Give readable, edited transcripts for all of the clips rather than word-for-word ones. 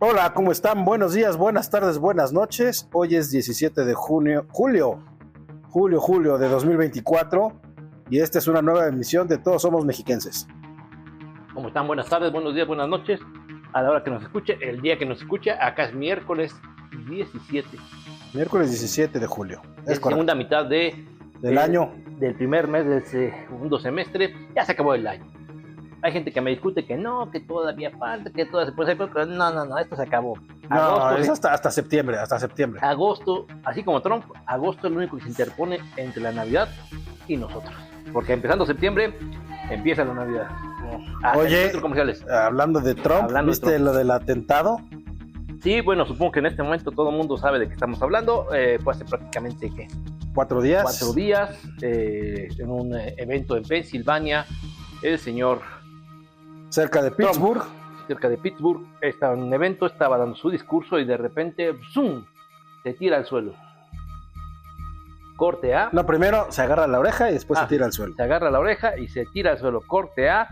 Hola, ¿cómo están? Buenos días, buenas tardes, buenas noches. Hoy es 17 de julio de 2024 y esta es una nueva emisión de Todos Somos Mexiquenses. ¿Cómo están? Buenas tardes, buenos días, buenas noches. A la hora que nos escuche, el día que nos escuche, acá es miércoles 17. Miércoles 17 de julio. Es segunda mitad del año. Del primer mes del segundo semestre. Ya se acabó el año. Hay gente que me discute que no, que todavía falta, que todavía se puede hacer, pero no, esto se acabó. Agosto, es hasta septiembre, Agosto, así como Trump, agosto es lo único que se interpone entre la Navidad y nosotros. Porque empezando septiembre, empieza la Navidad. Oye, hablando de Trump, ¿viste lo del atentado? Sí, bueno, supongo que en este momento todo el mundo sabe de qué estamos hablando. Fue hace prácticamente, ¿qué? 4 días. 4 días, en un evento en Pensilvania, el señor... Cerca de Pittsburgh. Estaba en un evento, estaba dando su discurso y de repente, ¡zum!, se tira al suelo. Corte A. No, primero se agarra la oreja y después se tira al suelo. Se agarra la oreja y se tira al suelo. Corte A.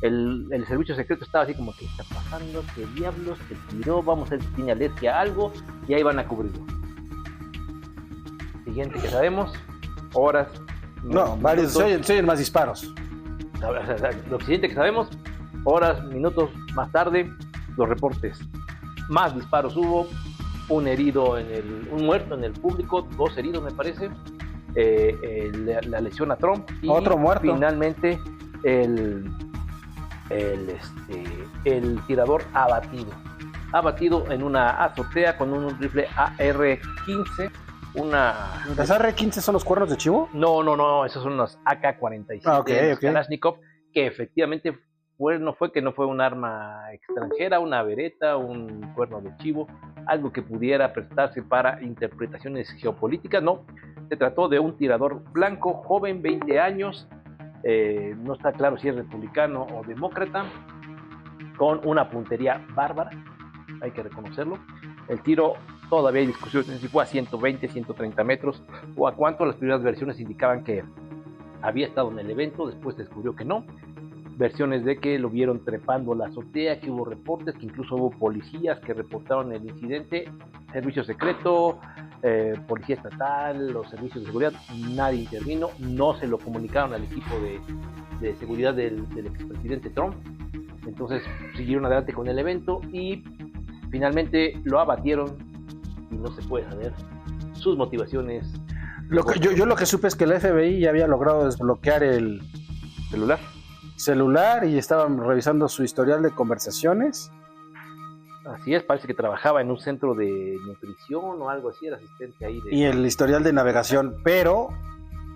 El servicio secreto estaba así como, ¿qué está pasando? ¿Qué diablos? Se tiró, vamos a ver si tiene alergia a algo, y ahí van a cubrirlo. Siguiente que sabemos, horas. Varios, se oyen más disparos. Lo siguiente que sabemos, horas, minutos más tarde, los reportes. Más disparos hubo, un muerto en el público, 2 heridos me parece, la lesión a Trump y otro muerto. Finalmente el tirador abatido en una azotea con un rifle AR-15. ¿Las AR-15 son los cuernos de chivo? No, esos son los AK-47 okay. Kalashnikov, que efectivamente no fue un arma extranjera, una vereta, un cuerno de chivo, algo que pudiera prestarse para interpretaciones geopolíticas. No, se trató de un tirador blanco, joven, 20 años, no está claro si es republicano o demócrata, con una puntería bárbara, hay que reconocerlo. El tiro, todavía hay discusiones si fue a 120, 130 metros o a cuánto. Las primeras versiones indicaban que había estado en el evento, después se descubrió que no. Versiones de que lo vieron trepando la azotea, que hubo reportes, que incluso hubo policías que reportaron el incidente, servicio secreto, policía estatal, los servicios de seguridad, nadie intervino, no se lo comunicaron al equipo de seguridad del expresidente Trump. Entonces siguieron adelante con el evento y finalmente lo abatieron y no se puede saber sus motivaciones. Yo lo que supe es que el FBI ya había logrado desbloquear el celular y estaban revisando su historial de conversaciones. Así es, parece que trabajaba en un centro de nutrición o algo así, era asistente ahí. Y el historial de navegación, pero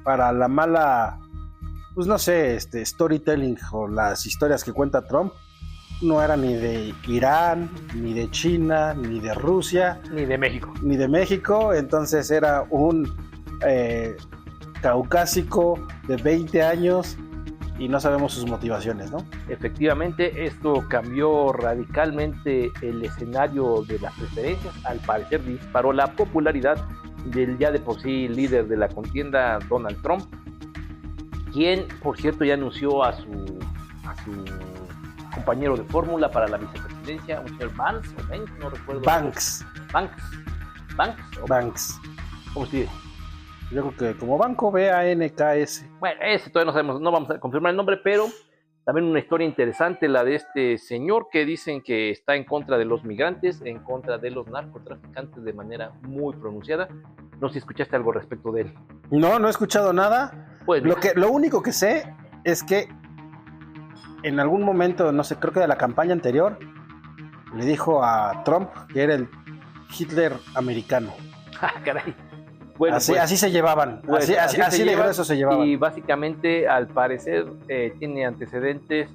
para la mala, pues no sé, storytelling o las historias que cuenta Trump, no era ni de Irán, ni de China, ni de Rusia. Ni de México. Entonces era un caucásico de 20 años y no sabemos sus motivaciones, ¿no? Efectivamente, esto cambió radicalmente el escenario de las preferencias. Al parecer disparó la popularidad del ya de por sí líder de la contienda, Donald Trump, quien, por cierto, ya anunció a su compañero de fórmula para la vicepresidencia, un señor Vance, no recuerdo. Banks. ¿Cómo se dice? Yo creo que como banco, BANKS. Bueno, ese todavía no sabemos, no vamos a confirmar el nombre, pero también una historia interesante, la de este señor que dicen que está en contra de los migrantes, en contra de los narcotraficantes de manera muy pronunciada. No sé si escuchaste algo respecto de él. No he escuchado nada. Pues, lo único que sé es que en algún momento, no sé, creo que de la campaña anterior, le dijo a Trump que era el Hitler americano. Caray. Bueno, así se llevaban, así de grueso se llevaban. Y básicamente, al parecer, tiene antecedentes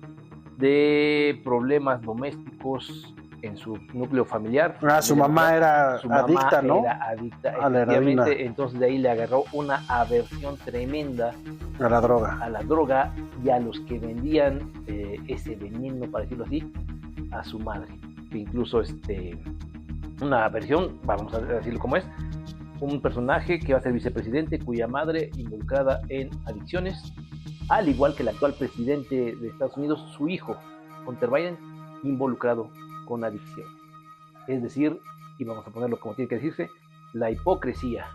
de problemas domésticos en su núcleo familiar. Su mamá era adicta, ¿no? Era adicta, efectivamente. Entonces de ahí le agarró una aversión tremenda a la droga y a los que vendían ese veneno, para decirlo así, a su madre. Que incluso una aversión, vamos a decirlo como es, un personaje que va a ser vicepresidente cuya madre involucrada en adicciones, al igual que el actual presidente de Estados Unidos, su hijo, Hunter Biden, involucrado con adicción. Es decir, y vamos a ponerlo como tiene que decirse, la hipocresía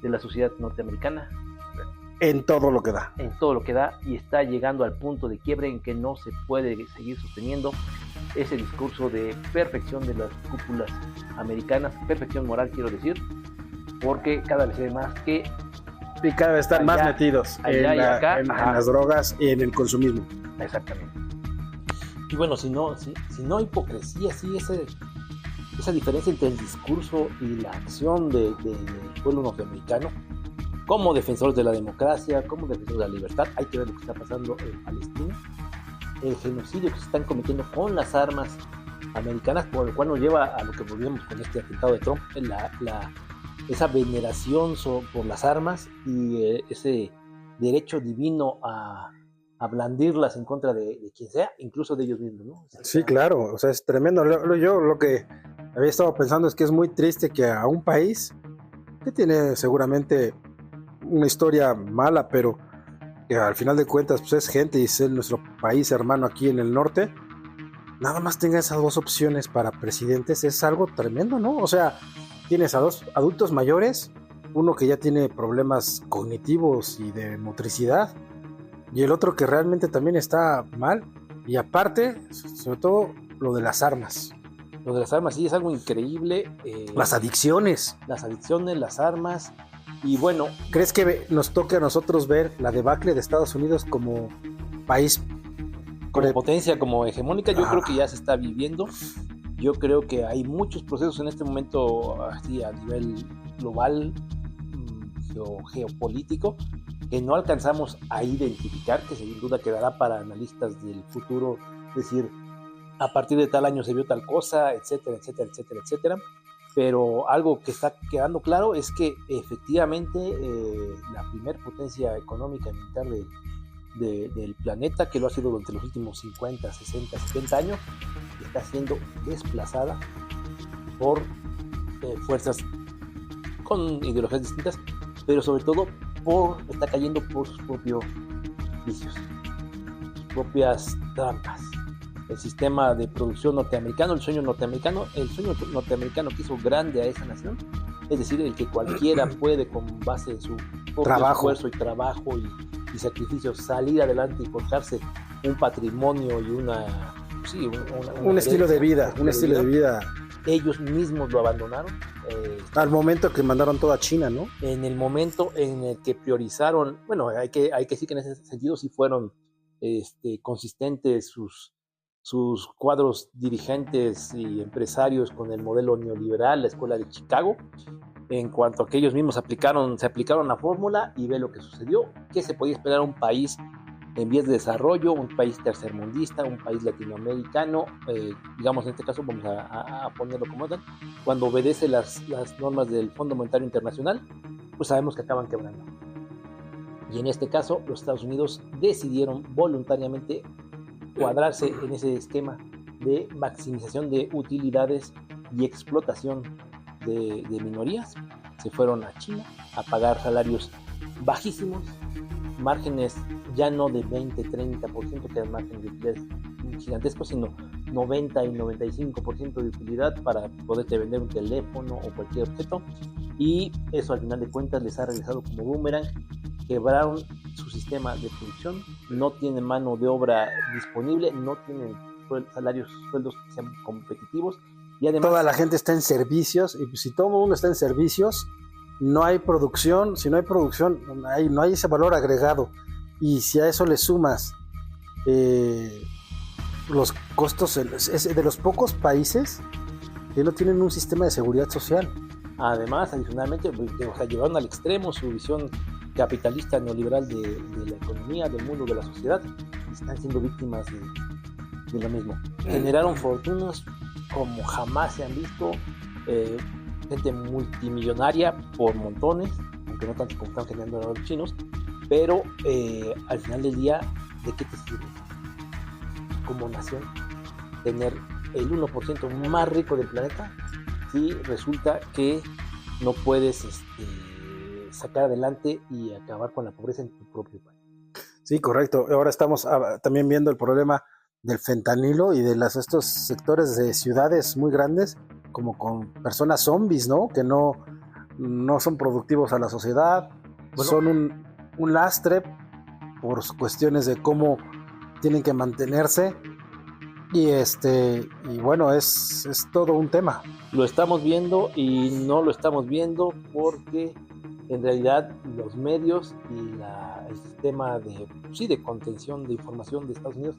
de la sociedad norteamericana En todo lo que da. en todo lo que da, y está llegando al punto de quiebre en que no se puede seguir sosteniendo ese discurso de perfección de las cúpulas americanas, perfección moral quiero decir, porque cada vez se ve más que Y cada vez están más allá, metidos allá y acá, en ajá. las drogas y en el consumismo. exactamente. Y bueno, si no hay hipocresía, sí, esa diferencia entre el discurso y la acción del pueblo norteamericano, como defensores de la democracia, como defensores de la libertad, hay que ver lo que está pasando en Palestina, el genocidio que se están cometiendo con las armas americanas, por el cual nos lleva a lo que volvemos con este atentado de Trump, esa veneración por las armas y ese derecho divino a blandirlas en contra de quien sea, incluso de ellos mismos, ¿no? Sí, claro, o sea, es tremendo. Yo lo que había estado pensando es que es muy triste que a un país que tiene seguramente una historia mala, pero que al final de cuentas pues es gente y es nuestro país hermano aquí en el norte, nada más tenga esas dos opciones para presidentes, es algo tremendo, ¿no? O sea, tienes a dos adultos mayores, uno que ya tiene problemas cognitivos y de motricidad, y el otro que realmente también está mal, y aparte, sobre todo, lo de las armas. Lo de las armas sí es algo increíble. Las adicciones. Las adicciones, las armas. Y bueno, ¿crees que nos toque a nosotros ver la debacle de Estados Unidos como país como potencia, como hegemónica? Yo creo que ya se está viviendo. Yo creo que hay muchos procesos en este momento así, a nivel global, geopolítico, que no alcanzamos a identificar, que sin duda quedará para analistas del futuro, es decir, a partir de tal año se vio tal cosa, etcétera, etcétera, etcétera, etcétera. Pero algo que está quedando claro es que efectivamente la primer potencia económica y militar del planeta, que lo ha sido durante los últimos 50, 60, 70 años, está siendo desplazada por fuerzas con ideologías distintas, pero sobre todo está cayendo por sus propios vicios, sus propias trampas. El sistema de producción norteamericano, el sueño norteamericano que hizo grande a esa nación, es decir, el que cualquiera puede con base en su propio esfuerzo y trabajo y sacrificio salir adelante y forjarse un patrimonio y un estilo de vida, Ellos mismos lo abandonaron. Al momento que mandaron todo a China, ¿no? En el momento en el que priorizaron, bueno, hay que decir que en ese sentido sí fueron consistentes sus cuadros dirigentes y empresarios con el modelo neoliberal, la escuela de Chicago, en cuanto a que ellos mismos se aplicaron la fórmula y ve lo que sucedió, que se podía esperar un país en vías de desarrollo, un país tercermundista, un país latinoamericano, digamos en este caso vamos a ponerlo como tal, cuando obedece las normas del Fondo Monetario Internacional, pues sabemos que acaban quebrando. Y en este caso los Estados Unidos decidieron voluntariamente cuadrarse en ese esquema de maximización de utilidades y explotación de minorías. Se fueron a China a pagar salarios bajísimos, márgenes ya no de 20-30%, que eran márgenes de utilidades gigantescos, sino 90 y 95% de utilidad para poderte vender un teléfono o cualquier objeto, y eso al final de cuentas les ha regresado como boomerang. Quebraron su sistema de producción, no tienen mano de obra disponible, no tienen sueldos que sean competitivos, y además toda la gente está en servicios, y si todo el mundo está en servicios, no hay producción. Si no hay producción, no hay ese valor agregado, y si a eso le sumas los costos, es de los pocos países que no tienen un sistema de seguridad social. Además, adicionalmente, llevaron al extremo su visión capitalista neoliberal de la economía, del mundo, de la sociedad, y están siendo víctimas de lo mismo. Generaron fortunas como jamás se han visto, gente multimillonaria por montones, aunque no tanto como están generando los chinos, pero al final del día, ¿de qué te sirve como nación tener el 1% más rico del planeta si resulta que no puedes sacar adelante y acabar con la pobreza en tu propio país? Sí, correcto. Ahora estamos también viendo el problema del fentanilo y de estos sectores de ciudades muy grandes como con personas zombies, ¿no? Que no son productivos a la sociedad, Bueno. son un lastre por cuestiones de cómo tienen que mantenerse y bueno, es todo un tema. Lo estamos viendo y no lo estamos viendo porque en realidad los medios y el sistema de contención de información de Estados Unidos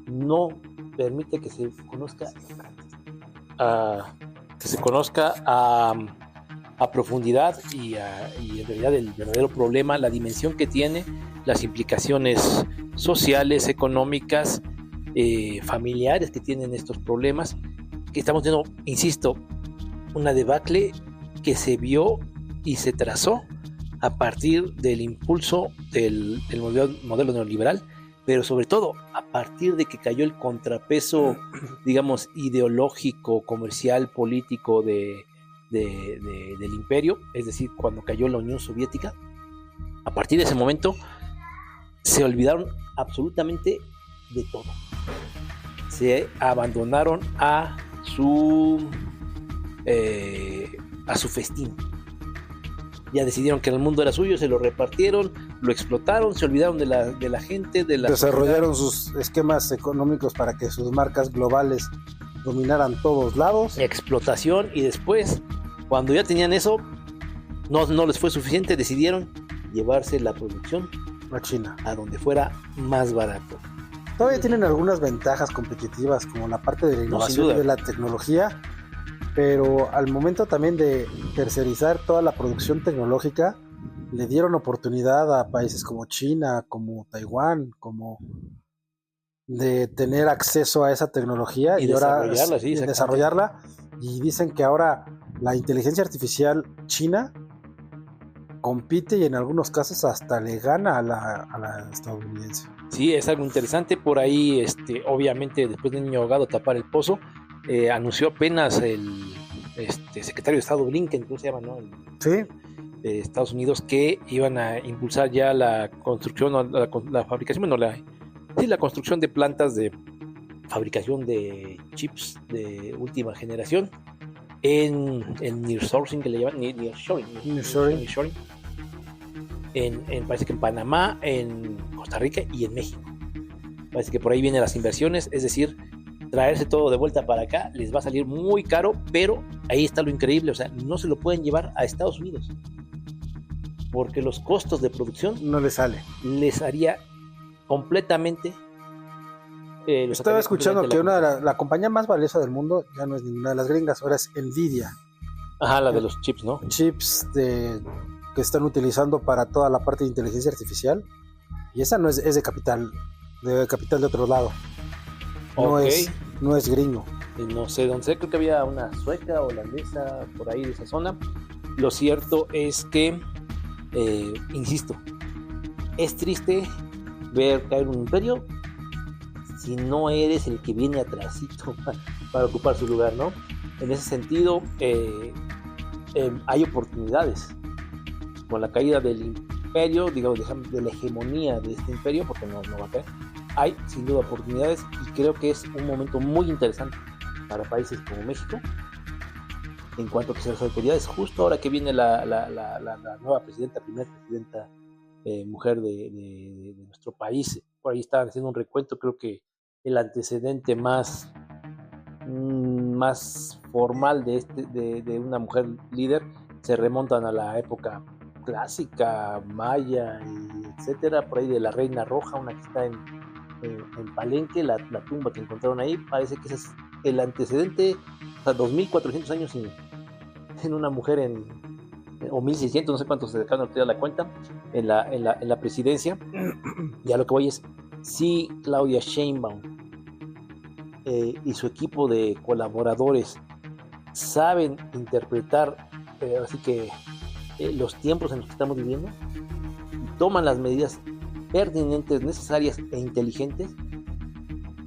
no permite que se conozca a profundidad y en realidad el verdadero problema, la dimensión que tiene, las implicaciones sociales, económicas, familiares que tienen estos problemas, que estamos viendo, insisto, una debacle que se vio y se trazó a partir del impulso del modelo neoliberal, pero sobre todo a partir de que cayó el contrapeso, digamos, ideológico, comercial, político del imperio, es decir, cuando cayó la Unión Soviética. A partir de ese momento se olvidaron absolutamente de todo. Se abandonaron a su festín. Ya decidieron que el mundo era suyo, se lo repartieron, lo explotaron, se olvidaron de la gente, desarrollaron sus esquemas económicos para que sus marcas globales dominaran todos lados. Explotación, y después, cuando ya tenían eso, no les fue suficiente, decidieron llevarse la producción a China, a donde fuera más barato. Todavía tienen algunas ventajas competitivas, como la parte de la innovación y de la tecnología, pero al momento también de tercerizar toda la producción tecnológica, le dieron oportunidad a países como China, como Taiwán, como de tener acceso a esa tecnología y ahora desarrollarla, y dicen que ahora la inteligencia artificial china compite y en algunos casos hasta le gana a la estadounidense. Sí, es algo interesante. Por ahí, obviamente, después de Niño Ahogado tapar el pozo, anunció apenas el secretario de Estado Blinken, ¿cómo se llama, no? Sí. De Estados Unidos, que iban a impulsar ya la construcción, la fabricación, la construcción de plantas de fabricación de chips de última generación en nearshoring, que le llaman nearshoring. Parece que en Panamá, en Costa Rica y en México. Parece que por ahí vienen las inversiones, es decir, traerse todo de vuelta para acá les va a salir muy caro, pero ahí está lo increíble, o sea, no se lo pueden llevar a Estados Unidos porque los costos de producción no les sale. Les haría completamente... Estaba escuchando que la compañía más valiosa del mundo ya no es ninguna de las gringas, ahora es Nvidia. Ajá, la de los chips, ¿no? Chips que están utilizando para toda la parte de inteligencia artificial, y esa no es de capital de otro lado. No es gringo. No sé dónde, creo que había una sueca, holandesa, por ahí de esa zona. Lo cierto es que, insisto, es triste ver caer un imperio si no eres el que viene atrásito para ocupar su lugar, ¿no? En ese sentido, hay oportunidades. Con la caída del imperio, digamos, de la hegemonía de este imperio, porque no va a caer, hay sin duda oportunidades, y creo que es un momento muy interesante para países como México en cuanto a que las autoridades, justo ahora que viene la nueva presidenta, primera presidenta mujer de nuestro país. Por ahí estaban haciendo un recuento, creo que el antecedente más formal de una mujer líder se remontan a la época clásica, maya, etcétera, por ahí de la Reina Roja, una que está en Palenque, la tumba que encontraron ahí, parece que ese es el antecedente, o sea, 2400 años en una mujer o 1600, no sé cuántos se dejaron de la cuenta, en la presidencia. Y a lo que voy es, si Claudia Sheinbaum y su equipo de colaboradores saben interpretar así que los tiempos en los que estamos viviendo, y toman las medidas pertinentes, necesarias e inteligentes,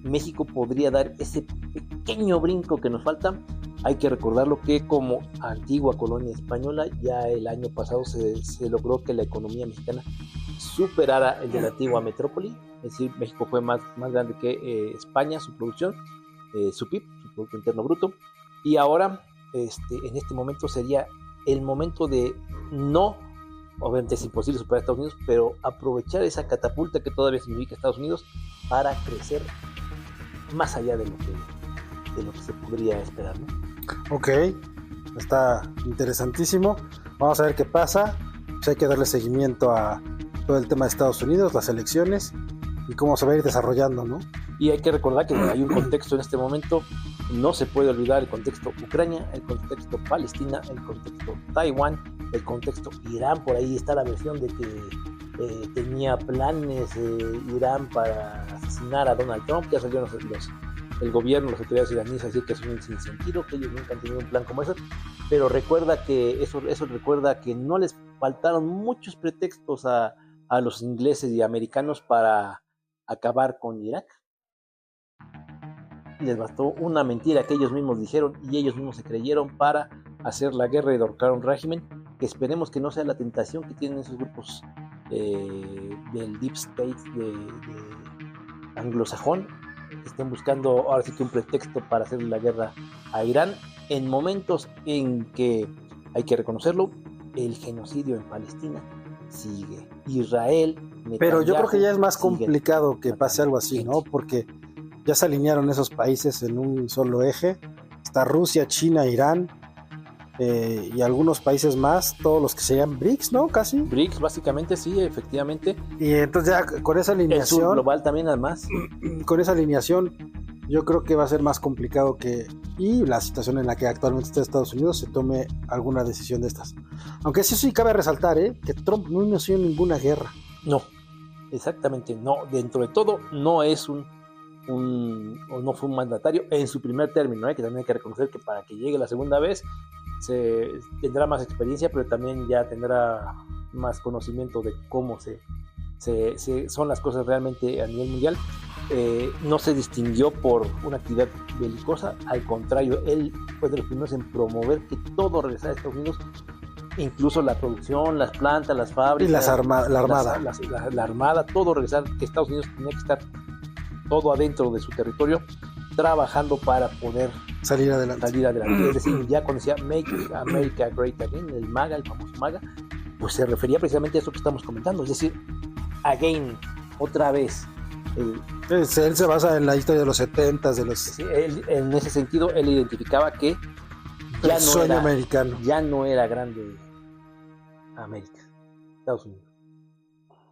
México podría dar ese pequeño brinco que nos falta. Hay que recordarlo que como antigua colonia española, ya el año pasado se logró que la economía mexicana superara el de la antigua metrópoli, es decir, México fue más grande que España, su producción, su PIB, su Producto Interno Bruto, y ahora en este momento sería el momento de no, obviamente es imposible superar a Estados Unidos, pero aprovechar esa catapulta que todavía significa Estados Unidos para crecer más allá de lo que se podría esperar, ¿no? Ok, está interesantísimo. Vamos a ver qué pasa. Pues hay que darle seguimiento a todo el tema de Estados Unidos, las elecciones y cómo se va a ir desarrollando, ¿no? Y hay que recordar que hay un contexto en este momento, no se puede olvidar el contexto Ucrania, el contexto Palestina, el contexto Taiwán, el contexto Irán. Por ahí está la versión de que tenía planes Irán para asesinar a Donald Trump. Ya salieron el gobierno, las autoridades iraníes a decir que es un sinsentido, que ellos nunca han tenido un plan como ese. Pero recuerda que eso recuerda que no les faltaron muchos pretextos a los ingleses y americanos para acabar con Irak. Les bastó una mentira que ellos mismos dijeron y ellos mismos se creyeron para hacer la guerra y derrocar un régimen que esperemos que no sea la tentación que tienen esos grupos del Deep State de anglosajón, que estén buscando ahora sí que un pretexto para hacer la guerra a Irán en momentos en que, hay que reconocerlo, el genocidio en Palestina sigue. Israel, Netanyahu, pero yo creo que ya es más complicado que pase algo así, ¿no? Porque ya se alinearon esos países en un solo eje. Está Rusia, China, Irán y algunos países más, todos los que se llaman BRICS, ¿no? Casi. BRICS, básicamente, sí, efectivamente. Y entonces ya con esa alineación... El sur global también, además. Con esa alineación, yo creo que va a ser más complicado y la situación en la que actualmente está Estados Unidos, se tome alguna decisión de estas. Aunque sí cabe resaltar, que Trump no inició ninguna guerra. No, exactamente, no. Dentro de todo, no es o no fue un mandatario en su primer término, que también hay que reconocer que para que llegue la segunda vez tendrá más experiencia, pero también ya tendrá más conocimiento de cómo son las cosas realmente a nivel mundial. No se distinguió por una actividad belicosa, al contrario, él fue de los primeros en promover que todo regresara a Estados Unidos, incluso la producción, las plantas, las fábricas, y la armada. La armada, todo regresar, que Estados Unidos tenía que estar todo adentro de su territorio, trabajando para poder salir adelante. Es decir, ya cuando decía Make America Great Again, el MAGA, el famoso MAGA, pues se refería precisamente a eso que estamos comentando, es decir, again, otra vez. Él se basa en la historia de los 70s, Sí, en ese sentido, él identificaba que americano. Ya no era grande América, Estados Unidos.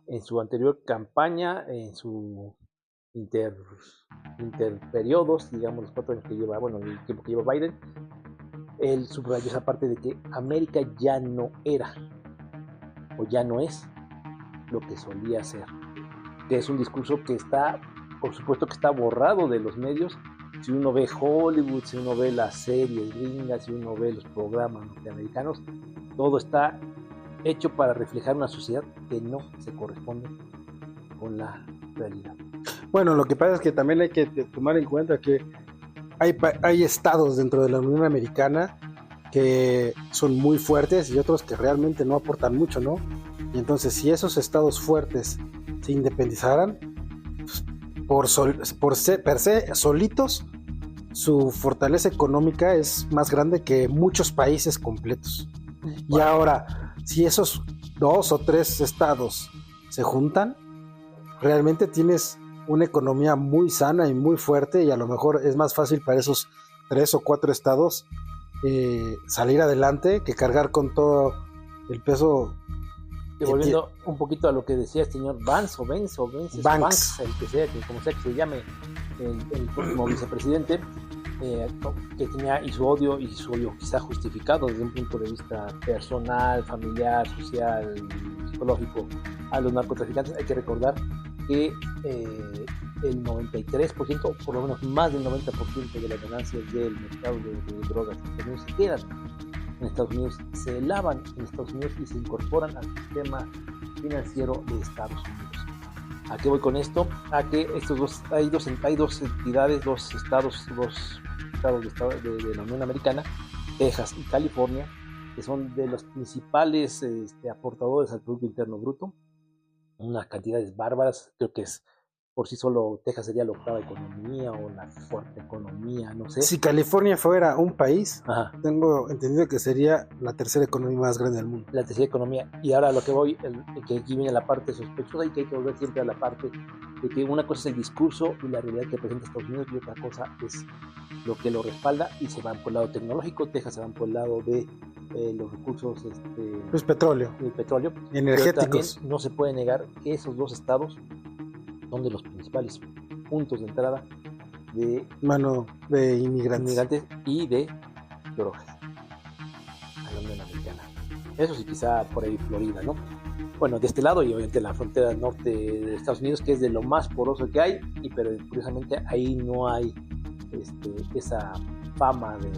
En su anterior campaña, en su interperiodos, digamos, los 4 años que lleva, el tiempo que lleva Biden, él subrayó esa parte de que América ya no era, o ya no es, lo que solía ser. Que es un discurso que está, por supuesto que está borrado de los medios. Si uno ve Hollywood, si uno ve las series gringas, si uno ve los programas norteamericanos, todo está hecho para reflejar una sociedad que no se corresponde con la realidad. Bueno, lo que pasa es que también hay que tomar en cuenta que hay estados dentro de la Unión Americana que son muy fuertes y otros que realmente no aportan mucho, ¿no? Y entonces, si esos estados fuertes se independizaran, pues, per se solitos, su fortaleza económica es más grande que muchos países completos. Y ahora, si esos 2 o 3 estados se juntan, realmente tienes una economía muy sana y muy fuerte, y a lo mejor es más fácil para esos 3 o 4 estados salir adelante que cargar con todo el peso. Volviendo un poquito a lo que decía el señor Banks, el que sea, como sea que se llame, el próximo vicepresidente, que tenía su odio quizá justificado desde un punto de vista personal, familiar, social, psicológico a los narcotraficantes. Hay que recordar que el 93%, por lo menos más del 90% de las ganancias del mercado de drogas en Estados Unidos se quedan en Estados Unidos, se lavan en Estados Unidos y se incorporan al sistema financiero de Estados Unidos. ¿A qué voy con esto? A que hay dos entidades, dos estados de la Unión Americana, Texas y California, que son de los principales aportadores al Producto Interno Bruto, unas cantidades bárbaras. Creo que es por sí solo Texas sería la octava economía o la cuarta economía, no sé. Si California fuera un país, Ajá. tengo entendido que sería la tercera economía más grande del mundo. La tercera economía. Y ahora lo que voy, que aquí viene la parte sospechosa y que hay que volver siempre a la parte de que una cosa es el discurso y la realidad que presenta Estados Unidos y otra cosa es lo que lo respalda, y se van por el lado tecnológico, Texas se van por el lado de los recursos Pues petróleo, el petróleo. energéticos. También no se puede negar que esos dos estados son de los principales puntos de entrada de Mano de inmigrantes. y de drogas a la Unión Americana. Eso sí, quizá por ahí Florida, ¿no? Bueno, de este lado y obviamente la frontera norte de Estados Unidos, que es de lo más poroso que hay, pero curiosamente ahí no hay esa fama de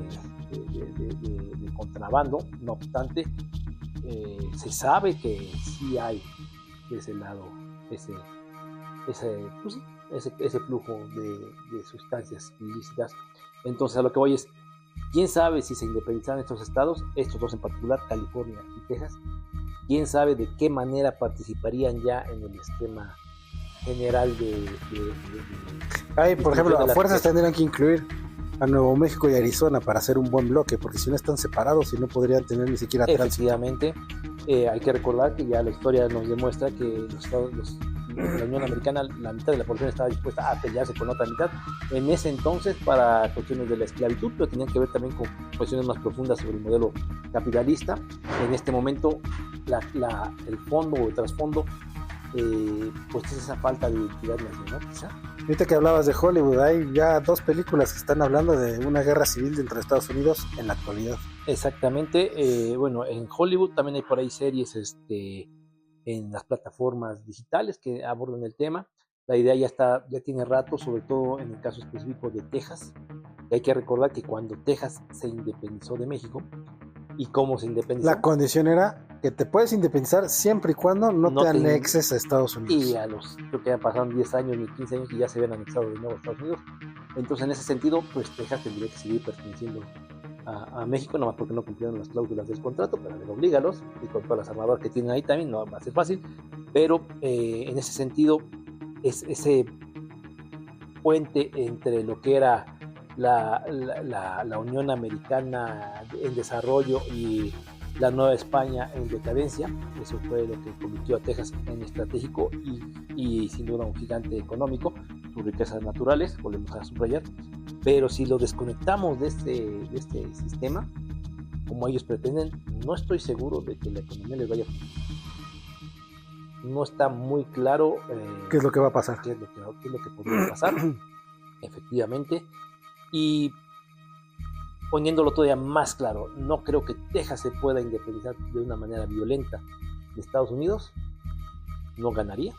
contrabando. No obstante, se sabe que sí hay de ese lado ese flujo de sustancias ilícitas. Entonces, a lo que voy es, ¿quién sabe si se independizaran estos estados, estos dos en particular, California y Texas? ¿Quién sabe de qué manera participarían ya en el esquema general Por ejemplo, a fuerzas tendrían que incluir a Nuevo México y Arizona para hacer un buen bloque, porque si no están separados y no podrían tener ni siquiera tránsito. Efectivamente, hay que recordar que ya la historia nos demuestra que la Unión Americana, la mitad de la población estaba dispuesta a pelearse con la otra mitad en ese entonces para cuestiones de la esclavitud, pero tenían que ver también con cuestiones más profundas sobre el modelo capitalista. En este momento el fondo o el trasfondo pues es esa falta de identidad nacional, quizá. Ahorita que hablabas de Hollywood, hay ya 2 películas que están hablando de una guerra civil dentro de Estados Unidos en la actualidad. Exactamente. Bueno, en Hollywood también hay por ahí series en las plataformas digitales que abordan el tema. La idea ya tiene rato, sobre todo en el caso específico de Texas. Y hay que recordar que cuando Texas se independizó de México, ¿y cómo se independizó? La condición era que te puedes independizar siempre y cuando no te anexes a Estados Unidos. Y creo que ya pasaron 10 años ni 15 años y ya se habían anexado de nuevo a Estados Unidos. Entonces, en ese sentido, pues Texas tendría que seguir perteneciendo a México, nomás porque no cumplieron las cláusulas del contrato, pero oblígalos, y con todas las armadoras que tienen ahí también no va a ser fácil, pero en ese sentido es ese puente entre lo que era la Unión Americana en desarrollo y la Nueva España en decadencia. Eso fue lo que convirtió a Texas en estratégico y sin duda un gigante económico, sus riquezas naturales, volvemos a subrayar. Pero si lo desconectamos de este sistema, como ellos pretenden, no estoy seguro de que la economía les vaya a funcionar. No está muy claro ¿qué es lo que va a pasar? ¿Qué es lo que podría pasar? Efectivamente. Y poniéndolo todavía más claro, no creo que Texas se pueda independizar de una manera violenta de Estados Unidos. No ganaría.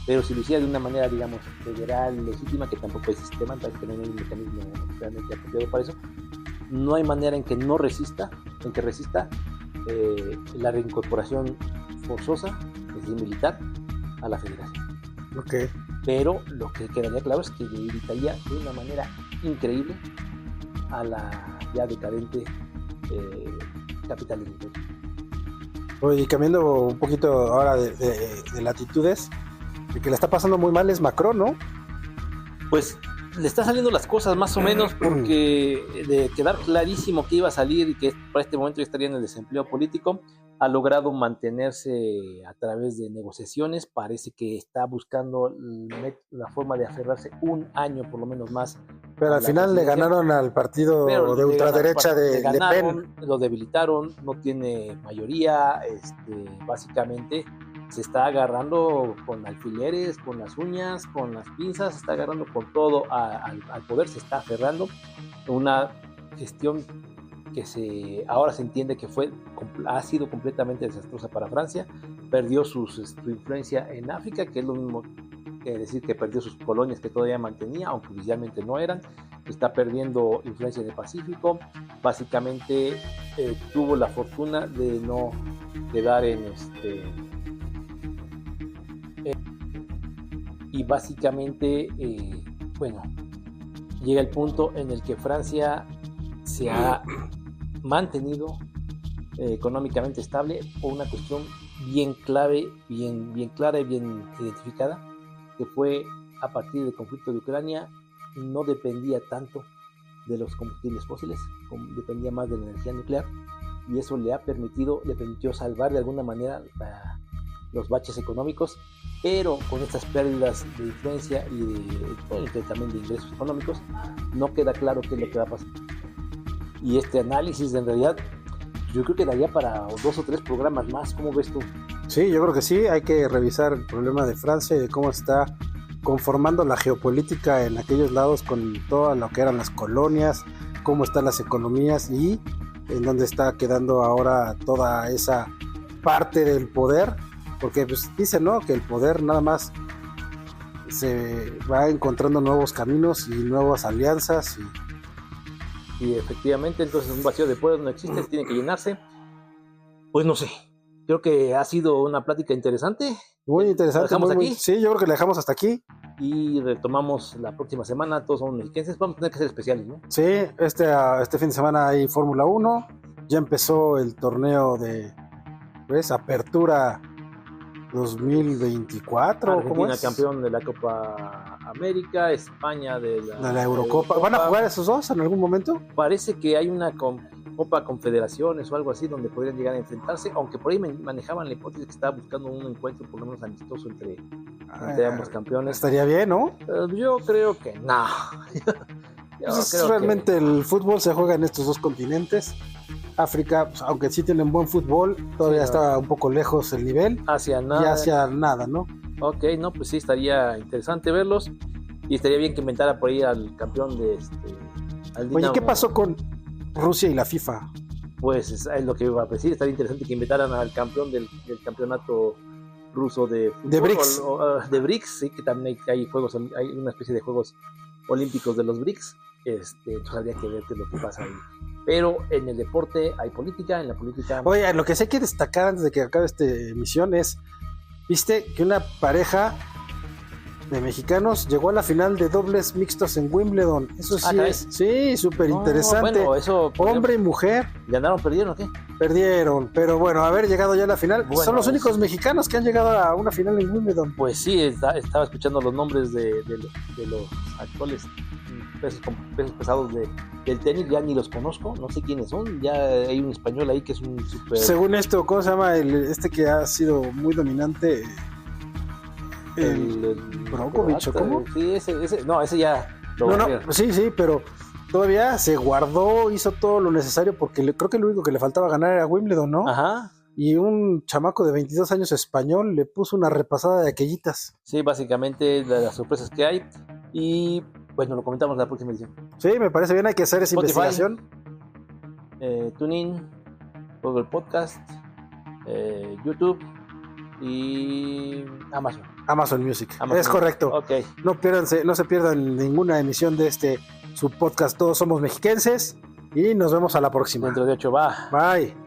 Pero si lo hiciera de una manera, digamos, federal, legítima, que tampoco hay sistema, que no hay un mecanismo realmente apropiado para eso, no hay manera en que resista la reincorporación forzosa, es decir, militar, a la federación. Okay. Pero lo que quedaría claro es que debilitaría de una manera increíble a la ya decadente capital del imperio. Oye, cambiando un poquito ahora de latitudes, el que le está pasando muy mal es Macron, ¿no? Pues le están saliendo las cosas más o menos, porque de quedar clarísimo que iba a salir y que para este momento ya estaría en el desempleo político, ha logrado mantenerse a través de negociaciones. Parece que está buscando la forma de aferrarse un año por lo menos más. Pero al final le ganaron al partido de ultraderecha de Le Pen. Lo debilitaron, no tiene mayoría, básicamente se está agarrando con alfileres, con las uñas, con las pinzas, se está agarrando con todo al poder, se está aferrando. Una gestión que ahora se entiende que ha sido completamente desastrosa para Francia. Perdió su influencia en África, que es lo mismo que decir que perdió sus colonias que todavía mantenía, aunque oficialmente no eran. Está perdiendo influencia en el Pacífico. Básicamente tuvo la fortuna de no quedar y básicamente llega el punto en el que Francia se ha mantenido económicamente estable por una cuestión bien clave, bien clara y bien identificada, que fue a partir del conflicto de Ucrania no dependía tanto de los combustibles fósiles, dependía más de la energía nuclear, y eso le permitió salvar de alguna manera los baches económicos, pero con estas pérdidas de influencia y también de ingresos económicos, no queda claro qué es lo que va a pasar. Y este análisis, en realidad, yo creo que daría para 2 o 3 programas más. ¿Cómo ves tú? Sí, yo creo que sí, hay que revisar el problema de Francia y de cómo está conformando la geopolítica en aquellos lados con todo lo que eran las colonias, cómo están las economías y en dónde está quedando ahora toda esa parte del poder, porque pues dicen, ¿no?, que el poder nada más se va encontrando nuevos caminos y nuevas alianzas y efectivamente, entonces un vacío de poder no existe, tiene que llenarse. Pues no sé, creo que ha sido una plática interesante. Muy interesante. ¿La dejamos aquí? Sí, yo creo que la dejamos hasta aquí. Y retomamos la próxima semana. Todos somos mexicanos. Vamos a tener que ser especiales, ¿no? Sí, este fin de semana hay Fórmula 1. Ya empezó el torneo de Apertura 2024. Argentina, ¿cómo es? Campeón de la Copa América. España de la Eurocopa. ¿Van a jugar esos dos en algún momento? Parece que hay una Copa Confederaciones o algo así donde podrían llegar a enfrentarse, aunque por ahí manejaban la hipótesis que estaba buscando un encuentro por lo menos amistoso entre ambos campeones. Estaría bien, ¿no? Yo creo que no. Realmente el fútbol se juega en estos dos continentes. África, pues, aunque sí tienen buen fútbol, todavía está un poco lejos el nivel. Hacia nada. Y hacia nada, ¿no? Ok, no, pues sí, estaría interesante verlos. Y estaría bien que inventara por ahí al campeón de al Dinamo. Oye, ¿qué pasó con Rusia y la FIFA? Pues es lo que iba a decir. Estaría interesante que inventaran al campeón del campeonato ruso de fútbol, de BRICS. De BRICS, sí, que también hay juegos, hay una especie de juegos olímpicos de los BRICS. Entonces habría que ver qué es lo que pasa ahí. Pero en el deporte hay política, en la política... Oye, lo que sí hay que destacar antes de que acabe esta emisión es, viste que una pareja de mexicanos llegó a la final de dobles mixtos en Wimbledon. Eso sí es, sí, súper interesante. Bueno, eso, hombre y mujer. ¿Ganaron, perdieron o qué? Perdieron, pero bueno, haber llegado ya a la final. Bueno, son los únicos mexicanos que han llegado a una final en Wimbledon. Pues sí, estaba escuchando los nombres de los actuales pesos pesados del tenis, ya ni los conozco, no sé quiénes son. Ya hay un español ahí que es un súper... Según esto, ¿cómo se llama? Que ha sido muy dominante... El Brokovich, ¿o cómo? Sí, ese ya... Sí, pero todavía se guardó, hizo todo lo necesario porque creo que lo único que le faltaba ganar era Wimbledon, ¿no? Ajá. Y un chamaco de 22 años español le puso una repasada de aquellitas. Sí, básicamente las sorpresas que hay. Y bueno, lo comentamos en la próxima edición. Sí, me parece bien, hay que hacer esa investigación. TuneIn, Google Podcast, YouTube y Amazon Music. Es correcto. Okay. No se pierdan ninguna emisión de su podcast Todos Somos Mexiquenses y nos vemos a la próxima. Dentro de 8 va. Bye.